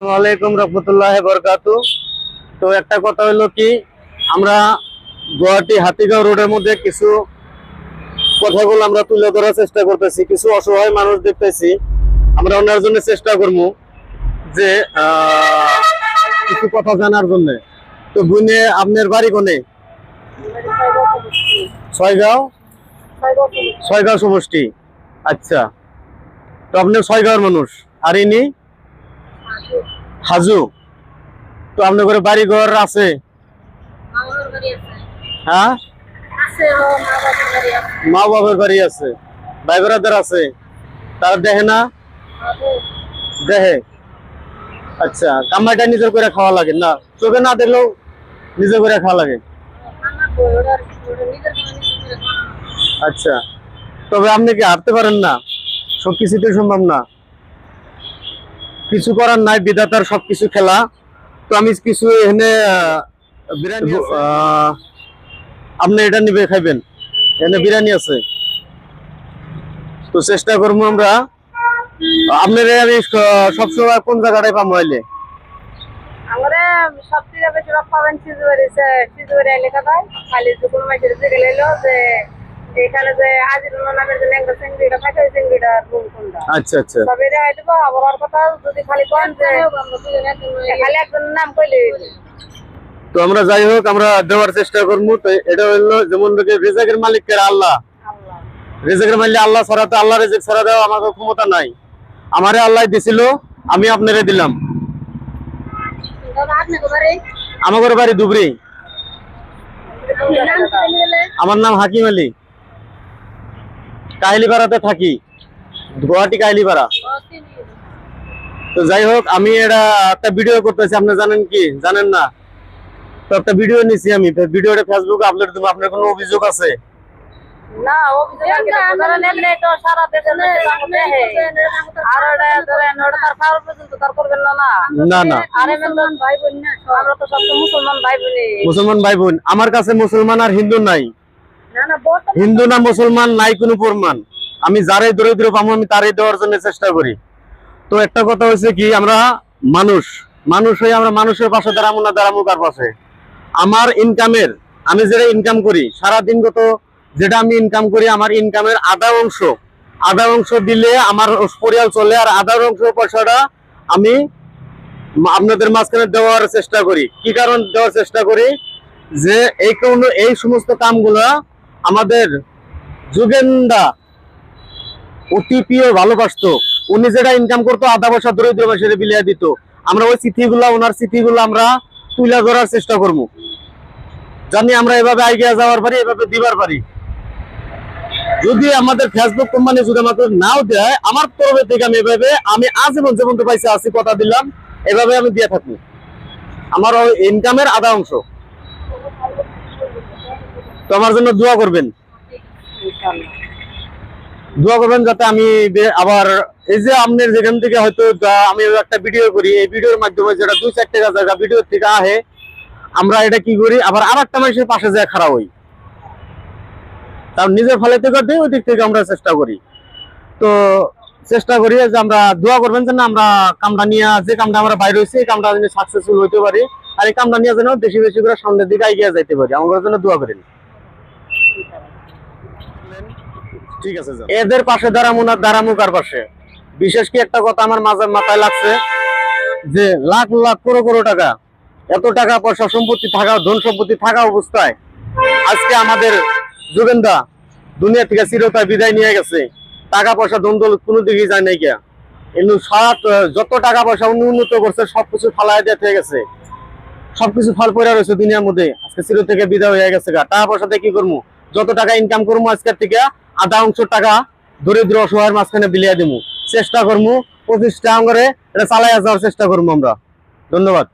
ওয়ালাইকুম রহমতুল্লাহ বরকাতু। তো একটা কথা হলো কি, আমরা গুয়াহাটি হাতিগাঁও রোডের মধ্যে কিছু কথাগুলো আমরা তুলে ধরার চেষ্টা করতেছি। কিছু অসহায় মানুষ দেখতেছি, আমরা ওনার জন্য চেষ্টা করবো যে কিছু কথা জানার জন্য। তো বুনে আপনার বাড়ি কোনে? ছয়গাঁও। ছয়গাঁও সমষ্টি। আচ্ছা, তো আপনি ছয়গাঁওর মানুষ, আর ইনি হাজু। তো আপনার ঘরে বাড়ি ঘর আছে? হ্যাঁ, মা বাবার বাড়ি আছে, ভাই ব্রাদার আছে, তার দেখে না? দেখে। আচ্ছা, কামাইটা নিজের করে খাওয়া লাগে না? চোখে না দেখলেও নিজের করে খাওয়া লাগে। আচ্ছা, তবে আপনি কি হাঁটতে পারেন না? সবকিছুতে সম্ভব না, কিছু করার নাই, বিধাতার সবকিছু খেলা। তো আমি কিছু এখানে বিরিয়ানি, আপনি এটা নিবে খাইবেন, এখানে বিরিয়ানি আছে। তো চেষ্টা করবো আমরা। আপনার আমি সবসময় কোন জায়গাটায় পাবো হইলে? আমরা সব থেকে বেশি পাবেন সিজুবাড়ি এলাকায়। খালি যখন মাসের থেকে গেলো যে এখানে যে আজিরুল নামের যে ল্যাংড়া চিংড়িটা থাকে, ওই চিংড়িটা রুম কোনটা। আচ্ছা আচ্ছা, সব এটা হয়ে যাবো। আবার আর কথা যদি খালি করেন যে খালি একজন নাম কইলে। তো আমরা যাই হোক, আমরা দেওয়ার চেষ্টা করবো। তো এটা হইলো যেমন রিজিকের মালিক কে? আল্লাহ। রিজিকের মালিক আল্লাহ ছাড়া, তো আল্লাহ রিজিক ছাড়া দেওয়া আমাকে ক্ষমতা নাই। আমারে আল্লাহ দিছিল, আমি আপনারে দিলাম। আমার বাড়ি ধুবড়ি। আমার নাম হাকিম আলী, কাহিলিপাড়াতে থাকি, গুয়াহাটি কাহিলিপাড়া। তো যাই হোক, আমি এটা একটা ভিডিও করতেছি, আপনি জানেন কি জানেন না? তো একটা ভিডিও নিছি আমি, ভিডিওটা ফেসবুকে আপলোড দেবো। আপনার কোনো অভিযোগ আছে? না, অভিযোগ তো সারা দেশে আর তার খাওয়ার পর্যন্ত তার করবেন না। না না, আরে ভাই বোন না, আমরা তো সব মুসলমান ভাই বোন। মুসলমান ভাই বোন। আমার কাছে মুসলমান আর হিন্দু নাই, হিন্দু না মুসলমান নাই কোনো প্রমাণ। আমি যারাই দরিদ্র পাবো আমি তারাই দেওয়ার জন্য চেষ্টা করি। তো একটা কথা হচ্ছে কি, আমরা মানুষ, মানুষ হয়ে আমরা মানুষের পাশে দাঁড়াবো না, দাঁড়াবো কার পাশে? আমার ইনকামের, আমি যেটা ইনকাম করি সারাদিনগত, যেটা আমি ইনকাম করি, আমার ইনকামের আধা অংশ দিলে আমার পরিবার চলে, আর আধা অংশ পয়সাটা আমি আপনাদের মাঝখানে দেওয়ার চেষ্টা করি। কি কারণ দেওয়ার চেষ্টা করি? যে এই সমস্ত কামগুলা আমাদের যুগেন্দা অতি প্রিয় ভালোবাসতো। উনি যেটা ইনকাম করতো আধা পয়সা দরিদ্র মানুষের বিলিয়ে দিত। আমরা ওই স্মৃতিগুলা, ওনার স্মৃতিগুলো আমরা তুলে ধরার চেষ্টা করবো, জানি আমরা এভাবে এগিয়ে যাওয়ার পারি, এভাবে দিবার পারি। যদি আমাদের ফেসবুক কোম্পানি যদি আমাদের নাও দেয়, আমার তরফ থেকে আমি এভাবে, আমি আজীবন যেমন তো পাইছি আছি, কথা দিলাম, এভাবে আমি দিয়ে থাকি আমার ওই ইনকামের আধা অংশ। তো আমার জন্য দোয়া করবেন, দোয়া করবেন যাতে আমি আবার এই যে আপনার যেখান থেকে হয়তো আমি একটা ভিডিও করি, এই ভিডিওর মাধ্যমে যেটা 2-4 টাকা জায়গা ভিডিও থেকে আহে, আমরা এটা কি করি, আবার একটা মানুষের পাশে যায় খারাপ হই, তার নিজের ফলে থেকে দিই, ওই দিক থেকে আমরা চেষ্টা করি। তো চেষ্টা করি যে আমরা দোয়া করবেন যেন আমরা কামটা নিয়ে, যে কামটা আমরা বাইরে হয়েছি এই কামটা যেন সাকসেসফুল হইতে পারি, আর এই কামটা নিয়ে যেন বেশি বেশি করে সামনের দিকে এগিয়ে যাইতে পারি, আমার জন্য দোয়া করেন। ঠিক আছে, এদের পাশে দাঁড়ামো না, দাঁড়ামো কার পাশে? বিশেষ কি একটা কথা আমার মাথায় লাগছে, যে লাখ লাখ কোটি টাকা, এত টাকা পয়সা সম্পত্তি থাকা, ধন সম্পত্তি থাকা অবস্থায় আজকে আমাদের যুগেন্দা দুনিয়া থেকে চিরতায় বিদায় নিয়ে গেছে। টাকা পয়সা ধন দৌলত কোনো দিকে যায় নাই গিয়া, কিন্তু যত টাকা পয়সা উন্নত করছে সবকিছু ফালাই দিয়ে থেকে গেছে, সবকিছু ফল পড়ে রয়েছে দুনিয়ার মধ্যে। আজকে চির থেকে বিদায় হয়ে গেছে। টাকা পয়সাতে কি করবো? যত টাকা ইনকাম করবো আজকের থেকে আধা অংশ টাকা দরিদ্র অসহায়ের মাঝখানে বিলিয়ে দিব। চেষ্টা করবো 25টা করে এটা চালাই যাওয়ার চেষ্টা করবো আমরা। ধন্যবাদ।